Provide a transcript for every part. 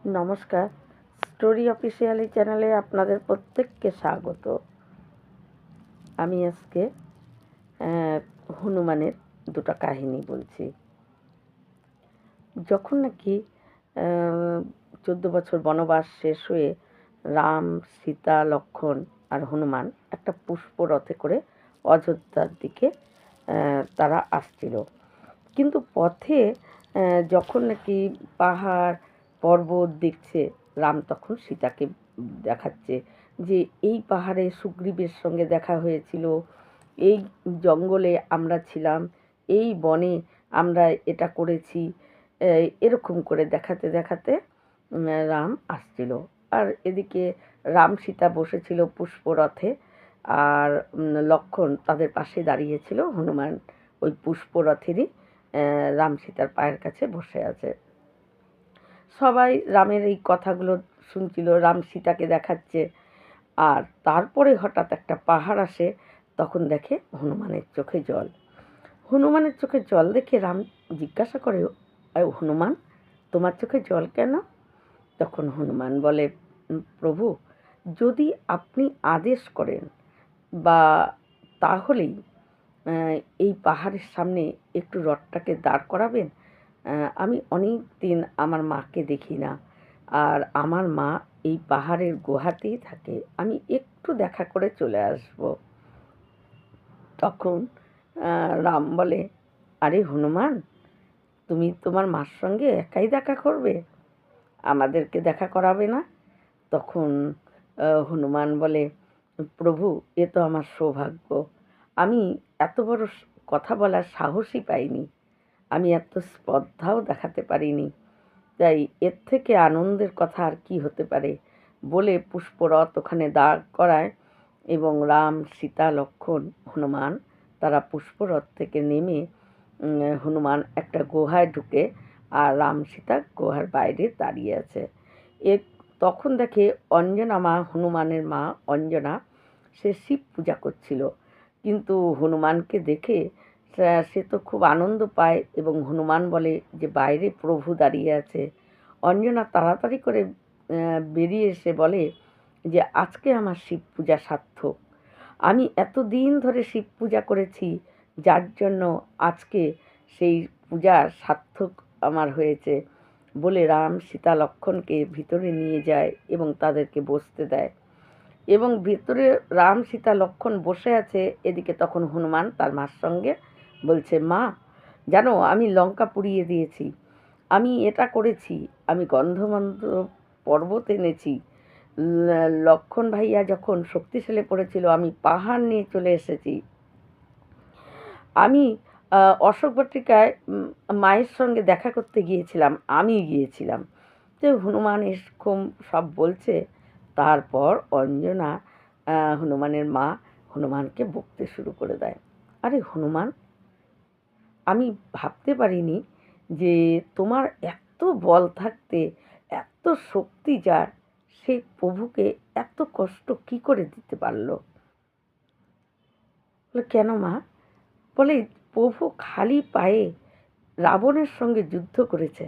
নমস্কার, story officially চ্যানেলে আপনাদের প্রত্যেককে স্বাগত। আমি আজকে হনুমানের দুটো কাহিনী বলছি। যখন নাকি 14 বছর বনবাস শেষ হয়ে রাম, সীতা, লক্ষ্মণ আর হনুমান একটা পুষ্পরথে করে অযোধ্যার দিকে তারা আসছিল, কিন্তু পথে যখন নাকি পাহাড় পর্বত দেখছে, রাম তখন সীতাকে দেখাচ্ছে যে এই পাহাড়ে সুগ্রীবের সঙ্গে দেখা হয়েছিল, এই জঙ্গলে আমরা ছিলাম, এই বনে আমরা এটা করেছি, এরকম করে দেখাতে দেখাতে রাম আসছিল। আর এদিকে রাম সীতা বসেছিল পুষ্পরথে, আর লক্ষ্মণ তাদের পাশে দাঁড়িয়েছিল। হনুমান ওই পুষ্পরথেরই রাম সীতার পায়ের কাছে বসে আছে। সবাই রামের এই কথাগুলো শুনছিল, রাম সীতাকে দেখাচ্ছে। আর তারপরে হঠাৎ একটা পাহাড় আসে, তখন দেখে হনুমানের চোখে জল। হনুমানের চোখে জল দেখে রাম জিজ্ঞাসা করে, হনুমান, তোমার চোখে জল কেন? তখন হনুমান বলে, প্রভু, যদি আপনি আদেশ করেন বা তাহলেই এই পাহাড়ের সামনে একটু রথটাকে দাঁড় করাবেন। আমি অনেক দিন আমার মাকে দেখি না, আর আমার মা এই পাহাড়ের গুহাতেই থাকে, আমি একটু দেখা করে চলে আসব। তখন রাম বলে, আরে হনুমান, তুমি তোমার মার সঙ্গে একাই দেখা করবে, আমাদেরকে দেখা করাবে না? তখন হনুমান বলে, প্রভু, এ তো আমার সৌভাগ্য, আমি এত বড় কথা বলার সাহসই পাইনি, আমি এত স্পর্ধাও দেখাতে পারিনি, তাই এর থেকে আনন্দের কথা আর কি হতে পারে? বলে পুষ্পরথ ওখানে দাঁড় করায় এবং রাম, সীতা, লক্ষ্মণ, হনুমান তারা পুষ্পরথ থেকে নেমে হনুমান একটা গুহায় ঢুকে, আর রাম সীতা গুহার বাইরে দাঁড়িয়ে আছে। তখন দেখে অঞ্জনা মা, হনুমানের মা অঞ্জনা, সে শিব পূজা করছিল, কিন্তু হনুমানকে দেখে সে তো খুব আনন্দ পায় এবং হনুমান বলে যে বাইরে প্রভু দাঁড়িয়ে আছে। অঞ্জনা তাড়াতাড়ি করে বেরিয়ে এসে বলে যে আজকে আমার শিব পূজা সার্থক, আমি এতদিন ধরে শিব পূজা করেছি, যার জন্য আজকে সেই পূজা সার্থক আমার হয়েছে। বলে রাম, সীতা, লক্ষ্মণকে ভিতরে নিয়ে যায় এবং তাদেরকে বসতে দেয়, এবং ভিতরে রাম, সীতা, লক্ষ্মণ বসে আছে। এদিকে তখন হনুমান তার মার সঙ্গে বলছে, মা জানো, আমি লঙ্কা পুড়িয়ে দিয়েছি, আমি এটা করেছি, আমি গন্ধমন্দ পর্বত এনেছি, লক্ষ্মণ ভাইয়া যখন শক্তিশালী পড়েছিল আমি পাহাড় নিয়ে চলে এসেছি, আমি অশোক বাটিকায় মায়ের সঙ্গে দেখা করতে গিয়েছিলাম, আমি গিয়েছিলাম। তো হনুমান এরকম সব বলছে। তারপর অঞ্জনা, হনুমানের মা, হনুমানকে বকতে শুরু করে দেয়, আরে হনুমান, আমি ভাবতে পারিনি যে তোমার এত বল থাকতে, এত শক্তি যার, সেই প্রভুকে এত কষ্ট কি করে দিতে পারলো? বলে, কেন মা? বলে, প্রভু খালি পায়ে রাবণের সঙ্গে যুদ্ধ করেছে,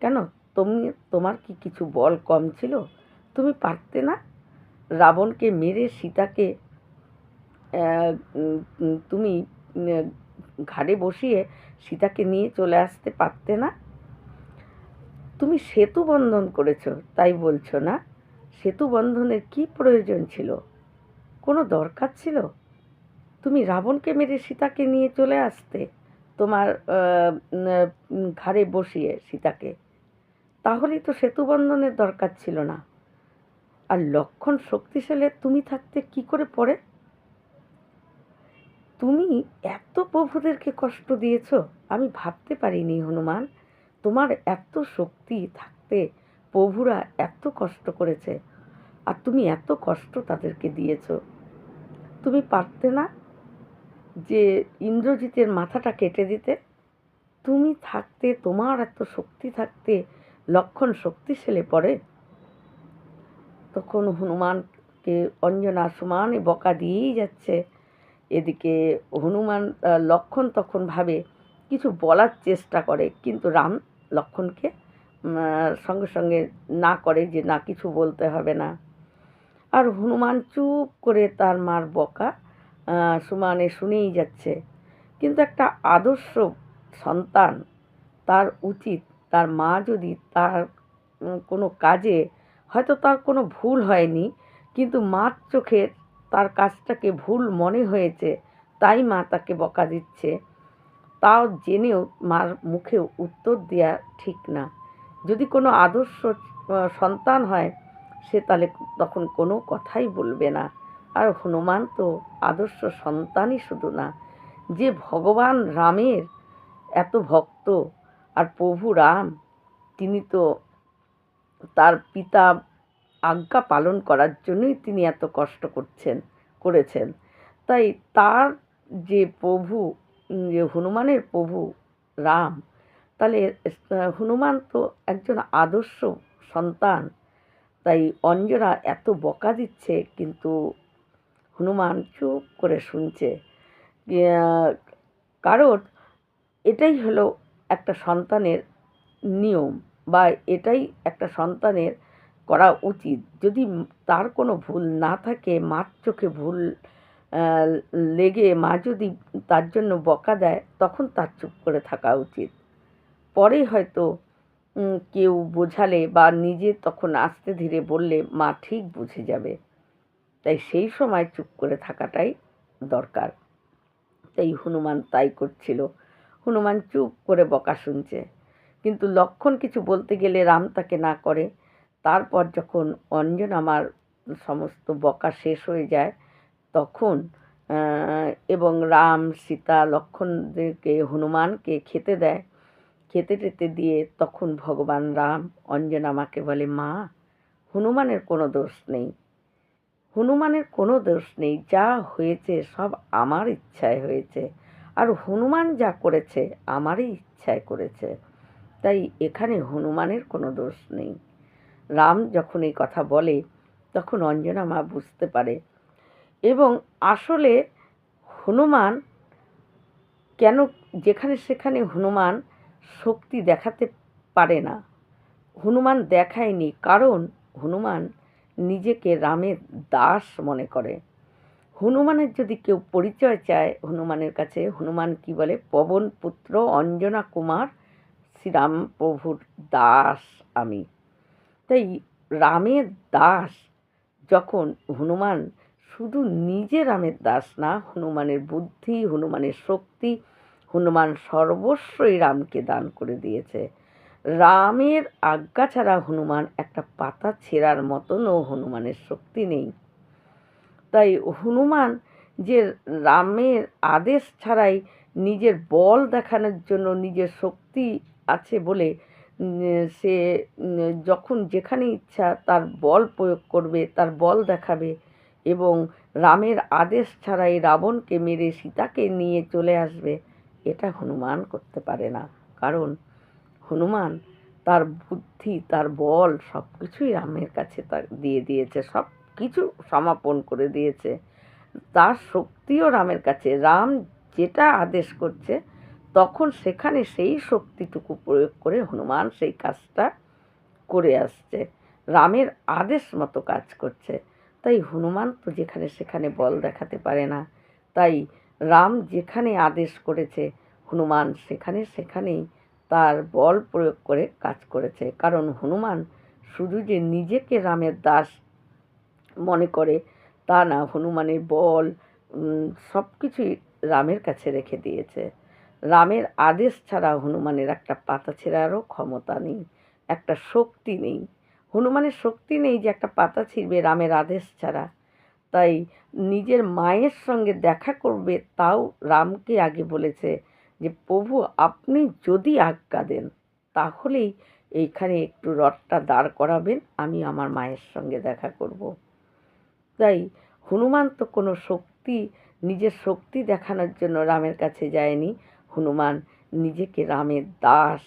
কেন তুমি, তোমার কি কিছু বল কম ছিল? তুমি পারতে না রাবণকে মেরে সীতাকে তুমি ঘাড়ে বসিয়ে সীতাকে নিয়ে চলে আসতে পারতে না? তুমি সেতু বন্ধন করেছো, তাই বলছো না? সেতু বন্ধনের কি প্রয়োজন ছিল? কোনো দরকার ছিল? তুমি রাবণকে মেরে সীতাকে নিয়ে চলে আসতে তোমার ঘাড়ে বসিয়ে সীতাকে, তাহলেই তো সেতু বন্ধনের দরকার ছিল না। আর লক্ষ্মণ শক্তিশালী তুমি থাকতে কি করে পড়ে? তুমি এত প্রভুদেরকে কষ্ট দিয়েছ, আমি ভাবতে পারিনি হনুমান, তোমার এত শক্তি থাকতে প্রভুরা এত কষ্ট করেছে, আর তুমি এত কষ্ট তাদেরকে দিয়েছ। তুমি পারতে না যে ইন্দ্রজিতের মাথাটা কেটে দিতে? তুমি থাকতে, তোমার এত শক্তি থাকতে লক্ষ্মণ শক্তিশালী পড়ে? তখন হনুমানকে অঞ্জনা সমানে বকা দিয়েই যাচ্ছে। এদিকে হনুমান, লক্ষ্মণ তখন ভাবে কিছু বলার চেষ্টা করে, কিন্তু রাম লক্ষ্মণকে সঙ্গে সঙ্গে না করে যে না কিছু বলতে হবে না। আর হনুমান চুপ করে তার মার বকা সমানে শুনেই যাচ্ছে। কিন্তু একটা আদর্শ সন্তান, তার উচিত তার মা যদি তার কোনো কাজে, হয়তো তার কোনো ভুল হয়নি, কিন্তু মার চোখে তার কাজটাকে ভুল মনে হয়েছে, তাই মা তাকে বকা দিচ্ছে, তাও জেনেও মার মুখে উত্তর দেওয়া ঠিক না। যদি কোনো আদর্শ সন্তান হয়, সে তাহলে তখন কোনো কথাই বলবে না। আর হনুমান তো আদর্শ সন্তানই শুধু না, যে ভগবান রামের এত ভক্ত, আর প্রভু রাম তিনি তো তার পিতা আজ্ঞা পালন করার জন্যই তিনি এত কষ্ট করেছেন। তাই তার যে প্রভু, যে হনুমানের প্রভু রাম, তাহলে হনুমান তো একজন আদর্শ সন্তান। তাই অঞ্জনা এত বকা দিচ্ছে, কিন্তু হনুমান চুপ করে শুনছে। কারণ এটাই হলো একটা সন্তানের নিয়ম, বা এটাই একটা সন্তানের করা উচিত। যদি তার কোনো ভুল না থাকে, মার চোখে ভুল লেগে মা যদি তার জন্য বকা দেয়, তখন তার চুপ করে থাকা উচিত। পরে হয়তো কেউ বোঝালে বা নিজে তখন আস্তে ধীরে বললে মা ঠিক বুঝে যাবে। তাই সেই সময় চুপ করে থাকাটাই দরকার। তাই হনুমান তাই করছিল। হনুমান চুপ করে বকা শুনছে, কিন্তু লক্ষণ কিছু বলতে গেলে রাম তাকে না করে। তারপর যখন অঞ্জনা মার সমস্ত বকা শেষ হয়ে যায়, তখন এবং রাম সীতা লক্ষণদেরকে হনুমানকে খেতে দেয়, খেতে টেতে দিয়ে তখন ভগবান রাম অঞ্জনা মাকে বলে, মা, হনুমানের কোনো দোষ নেই, হনুমানের কোনো দোষ নেই, যা হয়েছে সব আমার ইচ্ছায় হয়েছে, আর হনুমান যা করেছে আমারই ইচ্ছায় করেছে, তাই এখানে হনুমানের কোনো দোষ নেই। রাম যখন এই কথা বলে, তখন অঞ্জনা মা বুঝতে পারে। এবং আসলে হনুমান কেন, যেখানে সেখানে হনুমান শক্তি দেখাতে পারে না, হনুমান দেখায়নি, কারণ হনুমান নিজেকে রামের দাস মনে করে। হনুমানের যদি কেউ পরিচয় চায় হনুমানের কাছে, হনুমান কি বলে, পবন পুত্র অঞ্জনা কুমার শ্রীরাম প্রভুর দাস আমি। তাই রামের দাস যখন হনুমান, শুধু নিজে রামের দাস না, হনুমানের বুদ্ধি, হনুমানের শক্তি, হনুমান সর্বস্বই রামকে দান করে দিয়েছে। রামের আজ্ঞা ছাড়া হনুমান একটা পাতা ছেঁড়ার মতনও হনুমানের শক্তি নেই। তাই হনুমান যে রামের আদেশ ছাড়াই নিজের বল দেখানোর জন্য, নিজের শক্তি আছে বলে সে যখন যেখানে ইচ্ছা তার বল প্রয়োগ করবে, তার বল দেখাবে, এবং রামের আদেশ ছাড়াই রাবণকে মেরে সীতাকে নিয়ে চলে আসবে, এটা হনুমান করতে পারে না। কারণ হনুমান তার বুদ্ধি, তার বল সব কিছুই রামের কাছে দিয়ে দিয়েছে, সব কিছু সমাপন করে দিয়েছে। তার শক্তিও রামের কাছে। রাম যেটা আদেশ করছে, তখন সেখানে সেই শক্তিটুকু প্রয়োগ করে হনুমান সেই কাজটা করে আসছে, রামের আদেশ মতো কাজ করছে। তাই হনুমান তো যেখানে সেখানে বল দেখাতে পারে না। তাই রাম যেখানে আদেশ করেছে, হনুমান সেখানে সেখানেই তার বল প্রয়োগ করে কাজ করেছে। কারণ হনুমান শুধু যে নিজেকে রামের দাস মনে করে তা না, হনুমানের বল সব কিছুই রামের কাছে রেখে দিয়েছে। রামের আদেশ ছাড়া হনুমানের একটা পাতা ছেঁড়ারও ক্ষমতা নেই, একটা শক্তি নেই। হনুমানের শক্তি নেই যে একটা পাতা ছিঁড়বে রামের আদেশ ছাড়া। তাই নিজের মায়ের সঙ্গে দেখা করবে, তাও রামকে আগে বলেছে যে প্রভু আপনি যদি আজ্ঞা দেন, তাহলেই এইখানে একটু রথটা দাঁড় করাবেন, আমি আমার মায়ের সঙ্গে দেখা করব। তাই হনুমান তো কোনো শক্তি, নিজের শক্তি দেখানোর জন্য রামের কাছে যায়নি। হনুমান নিজেকে রামের দাস,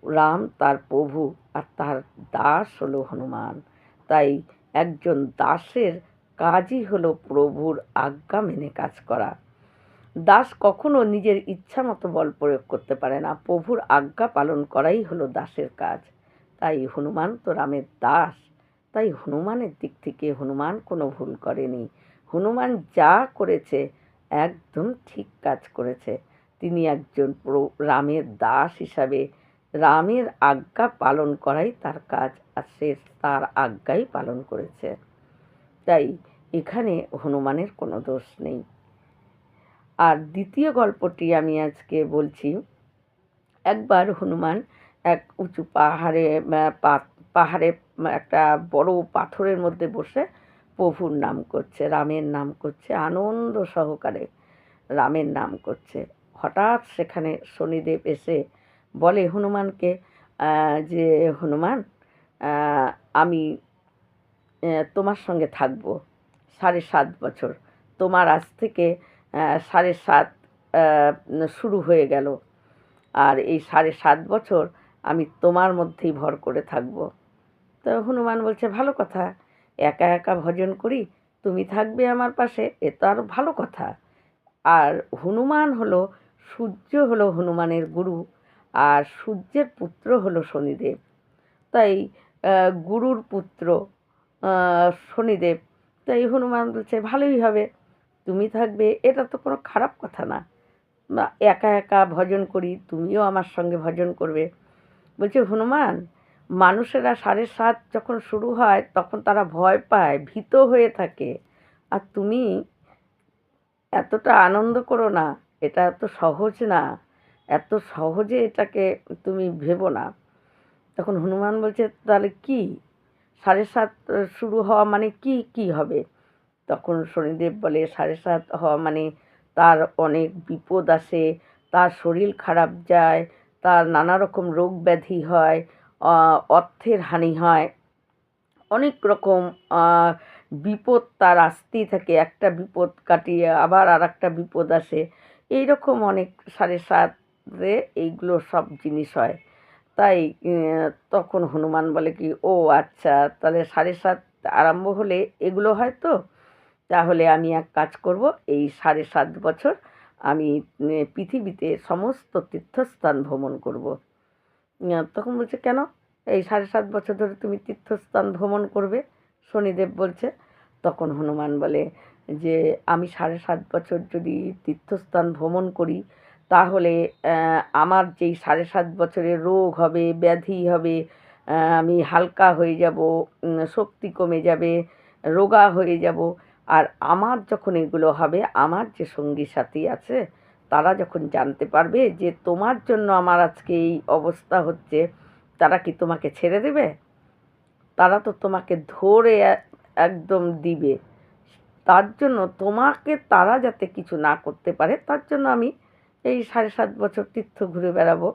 রাম তার প্রভু, আর তার দাস হলো হনুমান। তাই একজন দাসের কাজই হলো প্রভুর আজ্ঞা মেনে কাজ করা। দাস কখনো নিজের ইচ্ছা মতো বল প্রয়োগ করতে পারে না, প্রভুর আজ্ঞা পালন করাই হলো দাসের কাজ। তাই হনুমান তো রামের দাস, তাই হনুমানের দিক থেকে হনুমান কোনো ভুল করেনি। হনুমান যা করেছে একদম ঠিক কাজ করেছে। তিনি একজন রামের দাস হিসাবে রামের আজ্ঞা পালন করাই তার কাজ, আর সে তার আজ্ঞাই পালন করেছে। তাই এখানে হনুমানের কোনো দোষ নেই। আর দ্বিতীয় গল্পটি আমি আজকে বলছি। একবার হনুমান এক উঁচু পাহাড়ে একটা বড় পাথরের মধ্যে বসে প্রভুর নাম করছে, রামের নাম করছে, আনন্দ সহকারে রামের নাম করছে। হঠাৎ সেখানে শনিদেব এসে বলে হনুমানকে যে হনুমান, আমি তোমার সঙ্গে থাকবো 7.5 বছর। তোমার আজ থেকে 7.5 শুরু হয়ে গেল, আর এই 7.5 বছর আমি তোমার মধ্যেই ভর করে থাকবো। তো হনুমান বলছে ভালো কথা, একা একা ভজন করি, তুমি থাকবে আমার পাশে, এ তো আরও ভালো কথা। আর হনুমান হলো, সূর্য হলো হনুমানের গুরু, আর সূর্যের পুত্র হলো শনিদেব। তাই গুরুর পুত্র শনিদেব, তাই হনুমান বলছে ভালোই হবে, তুমি থাকবে, এটা তো কোনো খারাপ কথা না। একা একা ভজন করি, তুমিও আমার সঙ্গে ভজন করবে। বলছে হনুমান, মানুষেরা 7.5 যখন শুরু হয় তখন তারা ভয় পায়, ভীত হয়ে থাকে, আর তুমি এতটা আনন্দ করো না, এটা এত সহজ না, এত সহজে এটাকে তুমি ভেবো না। তখন হনুমান বলছে তাহলে কি 7.5 শুরু হওয়া মানে কি কি হবে? তখন শনিদেব বলে 7.5 হওয়া মানে তার অনেক বিপদ আসে, তার শরীর খারাপ যায়, তার নানা রকম রোগ ব্যাধি হয়, অর্থের হানি হয়, অনেক রকম বিপদ তার আসতেই থাকে, একটা বিপদ কাটিয়ে আবার আর একটা বিপদ আসে, এইরকম অনেক 7.5-এ এইগুলো সব জিনিস হয়। তাই তখন হনুমান বলে কি, ও আচ্ছা, তাহলে 7.5 আরম্ভ হলে এগুলো হয় তো, তাহলে আমি এক কাজ করব, এই 7.5 বছর আমি পৃথিবীতে সমস্ত তীর্থস্থান ভ্রমণ করব। তখন বলছে কেন এই 7.5 বছর ধরে তুমি তীর্থস্থান ভ্রমণ করবে? শনিদেব বলছে। তখন হনুমান বলে যে আমি 7.5 বছর যদি তীর্থস্থান ভ্রমণ করি, তাহলে আমার যেই 7.5 বছরের রোগ হবে, ব্যাধি হবে, আমি হালকা হয়ে যাব, শক্তি কমে যাবে, রোগা হয়ে যাব। আর আমার যখন এগুলো হবে, আমার যে সঙ্গী সাথী আছে তারা যখন জানতে পারবে যে তোমার জন্য আমার আজকে এই অবস্থা হচ্ছে, তারা কি তোমাকে ছেড়ে দেবে? তারা তো তোমাকে ধরে একদম দিবে। তার জন্য তোমাকে তারা যাতে কিছু না করতে পারে, তার জন্য আমি এই 7.5 বছর তীর্থ ঘুরে বেড়াবো।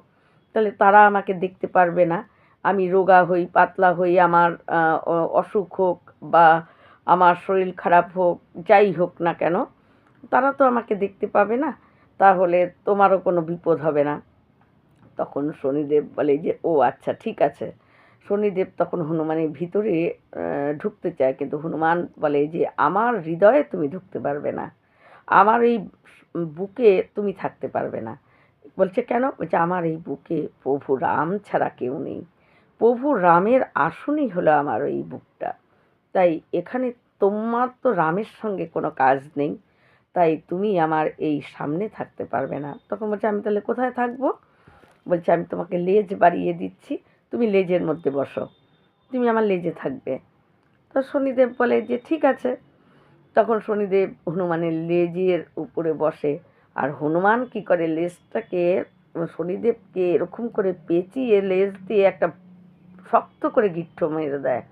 তাহলে তারা আমাকে দেখতে পারবে না, আমি রোগা হই, পাতলা হই, আমার অসুখ হোক বা আমার শরীর খারাপ হোক, যাই হোক না কেন, তারা তো আমাকে দেখতে পাবে না, তাহলে তোমারও কোনো বিপদ হবে না। তখন শনিদেব বলে যে ও আচ্ছা ঠিক আছে। শনিদেব তখন হনুমানের ভিতরে ঢুকতে চায়, কিন্তু হনুমান বলে যে আমার হৃদয়ে তুমি ঢুকতে পারবে না, আমার এই বুকে তুমি থাকতে পারবে না। বলছে কেন? বলছে আমার এই বুকে প্রভু রাম ছাড়া কেউ নেই, প্রভু রামের আসনই হলো আমার এই বুকটা। তাই এখানে তোমার তো রামের সঙ্গে কোনো কাজ নেই, তাই তুমি আমার এই সামনে থাকতে পারবে না। তখন বলছে আমি তাহলে কোথায় থাকবো? বলছে আমি তোমাকে লেজ বাড়িয়ে দিচ্ছি, তুমি লেজের মধ্যে বসো, তুমি আমার লেজে থাকবে। তো শনিদেব বলে যে ঠিক আছে। তখন শনিদেব হনুমানের লেজের উপরে বসে, আর হনুমান কি করে লেজটাকে, শনিদেবকে এরকম করে পেঁচিয়ে লেজ দিয়ে একটা শক্ত করে গিট্ট মেরে দেয়।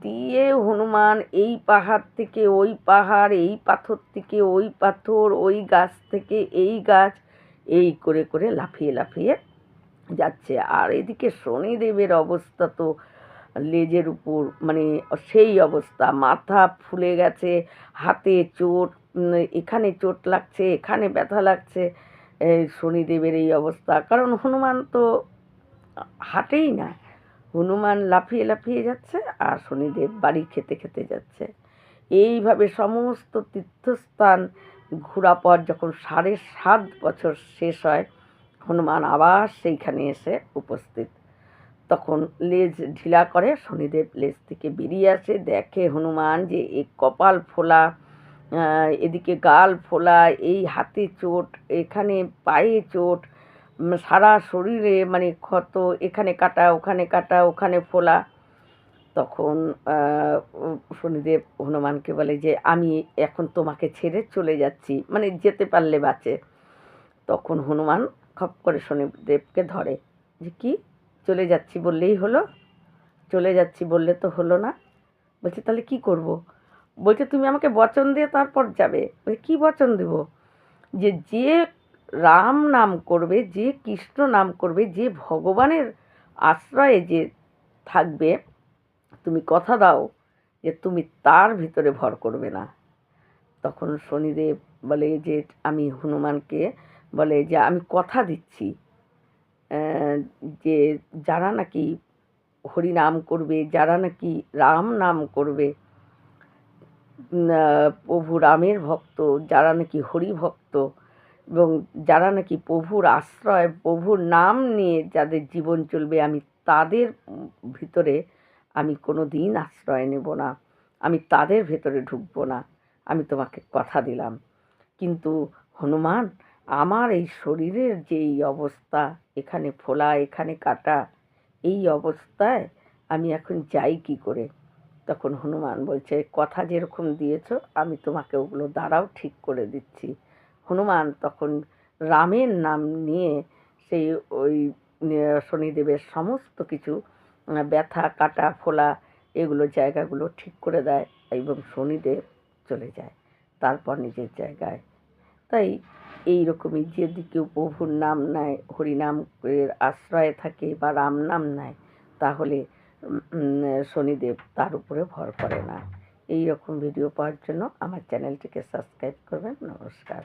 দিয়ে হনুমান এই পাহাড় থেকে ওই পাহাড়, এই পাথর থেকে ওই পাথর, ওই গাছ থেকে এই গাছ, এই করে করে লাফিয়ে লাফিয়ে যাচ্ছে। আর এদিকে শনিদেবের অবস্থা তো লেজের উপর মানে সেই অবস্থা, মাথা ফুলে গেছে, হাতে চোট, এখানে চোট লাগছে, এখানে ব্যথা লাগছে। শনিদেবের এই অবস্থা, কারণ হনুমান তো হাঁটেই না, হনুমান লাফিয়ে লাফিয়ে যাচ্ছে আর শনিদেব বাড়ি খেতে খেতে যাচ্ছে। এইভাবে সমস্ত তীর্থস্থান ঘোরা পর যখন 7.5 বছর শেষ হয়, হনুমান আবার সেইখানে এসে উপস্থিত। তখন লেজ ঢিলা করে শনিদেব লেজ থেকে বেরিয়ে আসে, দেখে হনুমান যে এই কপাল ফোলা, এদিকে গাল ফোলা, এই হাতে চোট, এখানে পায়ে চোট, সারা শরীরে মানে ক্ষত, এখানে কাটা ওখানে কাটা ওখানে ফোলা। তখন শনিদেব হনুমানকে বলে যে আমি এখন তোমাকে ছেড়ে চলে যাচ্ছি, মানে যেতে পারলে বাঁচে। তখন হনুমান খপ করে শনিদেবকে ধরে, যে কি চলে যাচ্ছি বললেই হলো, চলে যাচ্ছি বললে তো হলো না। বলছে তাহলে কি করব? বলছে তুমি আমাকে বচন দিয়ে তারপর যাবে। বলছে কী বচন দেব? যে যে রাম নাম করবে, যে কৃষ্ণ নাম করবে, যে ভগবানের আশ্রয়ে যে থাকবে, তুমি কথা দাও যে তুমি তার ভিতরে ভর করবে না। তখন শনিদেব বলে যে আমি হনুমানকে বলে যে আমি কথা দিচ্ছি যে যারা নাকি হরিনাম করবে, যারা নাকি রাম নাম করবে, প্রভু রামের ভক্ত, যারা নাকি হরি ভক্ত, এবং যারা নাকি প্রভুর আশ্রয়, প্রভুর নাম নিয়ে যাদের জীবন চলবে, আমি তাদের ভিতরে আমি কোনো দিন আশ্রয় নেব না, আমি তাদের ভেতরে ঢুকবো না, আমি তোমাকে কথা দিলাম। কিন্তু হনুমান, আমার এই শরীরের যে এই অবস্থা, এখানে ফোলা এখানে কাটা, এই অবস্থায় আমি এখন যাই কি করে? তখন হনুমান বলছে কথা যেরকম দিয়েছ আমি তোমাকে ওগুলো দ্বারাও ঠিক করে দিচ্ছি। হনুমান তখন রামের নাম নিয়ে সেই ওই শনিদেবের সমস্ত কিছু ব্যথা কাটা ফোলা এগুলো জায়গাগুলো ঠিক করে দেয়, এবং শনিদেব চলে যায় তারপর নিজের জায়গায়। তাই এই রকমই যদি কেউ প্রভুর নাম নেয়, হরিনামের আশ্রয়ে থাকে বা রাম নাম নেয়, তাহলে শনিদেব তার উপরে ভর করে না। এই রকম ভিডিও পাওয়ার জন্য আমার চ্যানেলটিকে সাবস্ক্রাইব করবেন। নমস্কার।